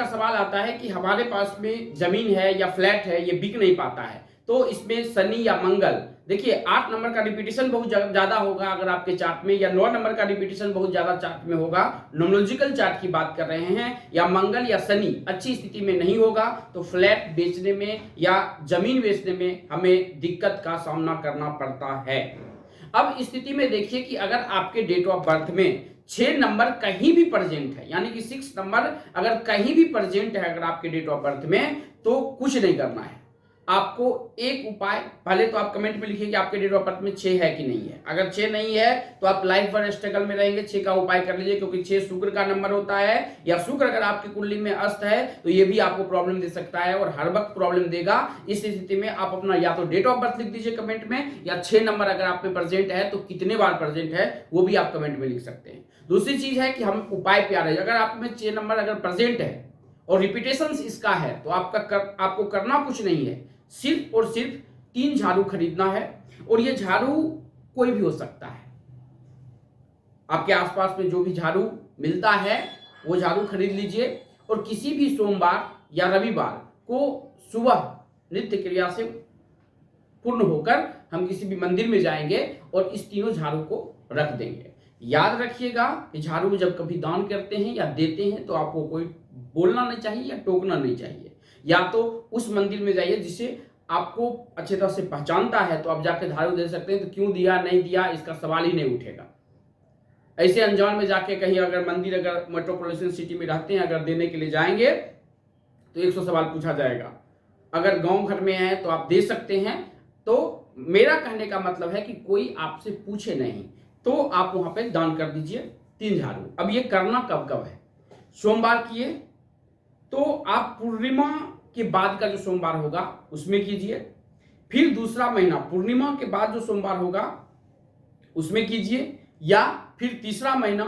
का सवाल आता है कि हमारे पास में जमीन है या फ्लैट है, ये बिक नहीं पाता है, तो इसमें शनि या मंगल, देखिए 8 नंबर का रिपीटिशन बहुत ज्यादा होगा अगर आपके चार्ट में, या 9 नंबर का रिपीटिशन बहुत ज्यादा चार्ट में होगा, न्यूमरोलॉजिकल चार्ट की बात कर रहे हैं, या मंगल या शनि अच्छी स्थिति में नहीं होगा, तो फ्लैट बेचने में या जमीन बेचने में हमें दिक्कत का सामना करना पड़ता है। अब स्थिति में देखिए कि अगर आपके डेट ऑफ बर्थ में 6 नंबर कहीं भी प्रेजेंट है, यानी कि 6 नंबर अगर कहीं भी प्रेजेंट है अगर आपके डेट ऑफ बर्थ में, तो कुछ नहीं करना है आपको। एक उपाय, पहले तो आप कमेंट में लिखिए कि आपके डेट ऑफ बर्थ में 6 है कि नहीं है। अगर 6 नहीं है तो आप लाइफ भर स्ट्रगल में रहेंगे। 6 का उपाय कर लीजिए, क्योंकि 6 शुक्र का नंबर होता है, या शुक्र अगर आपकी कुंडली में अस्त है तो ये भी आपको प्रॉब्लम दे सकता है और हर वक्त प्रॉब्लम देगा। इस स्थिति में आप अपना या तो डेट ऑफ बर्थ लिख दीजिए कमेंट में, या 6 नंबर अगर आप पे प्रेजेंट है तो कितने बार प्रेजेंट है वो भी आप कमेंट में लिख सकते हैं। दूसरी चीज है कि हम उपाय पे आ रहे हैं, अगर आप में 6 नंबर अगर प्रेजेंट है और रिपीटेशन इसका है तो आपको करना कुछ नहीं है, सिर्फ और सिर्फ 3 झाड़ू खरीदना है, और ये झाड़ू कोई भी हो सकता है। आपके आसपास में जो भी झाड़ू मिलता है वो झाड़ू खरीद लीजिए, और किसी भी सोमवार या रविवार को सुबह नित्य क्रिया से पूर्ण होकर हम किसी भी मंदिर में जाएंगे और इस तीनों झाड़ू को रख देंगे। याद रखिएगा कि झाड़ू जब कभी दान करते हैं या देते हैं तो आपको कोई बोलना नहीं चाहिए या टोकना नहीं चाहिए। या तो उस मंदिर में जाइए जिसे आपको अच्छी तरह से पहचानता है, तो आप जाके झाड़ू दे सकते हैं। तो क्यों दिया नहीं दिया इसका सवाल ही नहीं उठेगा। ऐसे अनजान में जाके कहीं अगर मंदिर, अगर मेट्रोपॉलिटन सिटी में रहते हैं, अगर देने के लिए जाएंगे तो 100 सवाल पूछा जाएगा। अगर गांव घर में है तो आप दे सकते हैं। तो मेरा कहने का मतलब है कि कोई आपसे पूछे नहीं तो आप वहां पे दान कर दीजिए 3 झाड़ू। अब ये करना कब कब है? सोमवार किए तो आप पूर्णिमा के बाद का जो सोमवार होगा उसमें कीजिए, फिर दूसरा महीना पूर्णिमा के बाद जो सोमवार होगा उसमें कीजिए, या फिर तीसरा महीना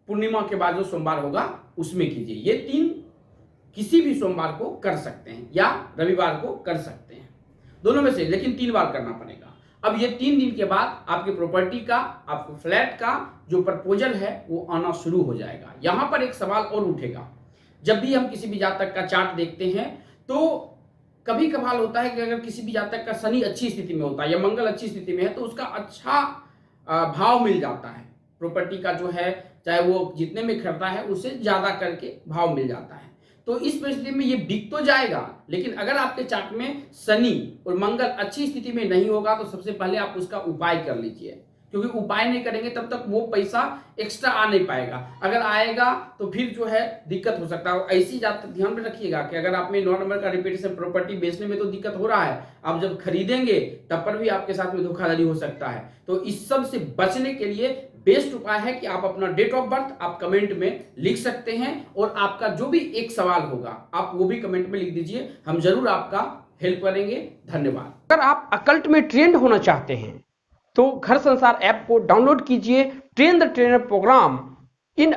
पूर्णिमा के बाद जो सोमवार होगा उसमें कीजिए। ये 3 किसी भी सोमवार को कर सकते हैं या रविवार को कर सकते हैं, दोनों में से, लेकिन 3 बार करना पड़ेगा। अब ये 3 दिन के बाद आपकी प्रॉपर्टी का, आपके फ्लैट का जो प्रपोजल है वो आना शुरू हो जाएगा। यहां पर एक सवाल और उठेगा, जब भी हम किसी भी जातक का चार्ट देखते हैं तो कभी कभार होता है कि अगर किसी भी जातक का शनि अच्छी स्थिति में होता है या मंगल अच्छी स्थिति में है तो उसका अच्छा भाव मिल जाता है, प्रॉपर्टी का जो है, चाहे वो जितने में खरीदा है उससे ज्यादा करके भाव मिल जाता है। तो इस परिस्थिति में ये बिक तो जाएगा, लेकिन अगर आपके चार्ट में शनि और मंगल अच्छी स्थिति में नहीं होगा तो सबसे पहले आप उसका उपाय कर लीजिए, क्योंकि उपाय नहीं करेंगे तब तक वो पैसा एक्स्ट्रा आ नहीं पाएगा। अगर आएगा तो फिर जो है दिक्कत हो सकता है। ऐसी ध्यान में रखिएगा कि अगर आप में 9 नंबर का रिपीटेशन प्रॉपर्टी बेचने में तो दिक्कत हो रहा है, आप जब खरीदेंगे तब पर भी आपके साथ में धोखाधड़ी हो सकता है। तो इस सब से बचने के लिए बेस्ट उपाय है कि आप अपना डेट ऑफ बर्थ आप कमेंट में लिख सकते हैं, और आपका जो भी एक सवाल होगा आप वो भी कमेंट में लिख दीजिए, हम जरूर आपका हेल्प करेंगे। धन्यवाद। अगर आप अकल्ट में ट्रेंड होना चाहते हैं तो घर संसार ऐप को डाउनलोड कीजिए। Train the trainer program in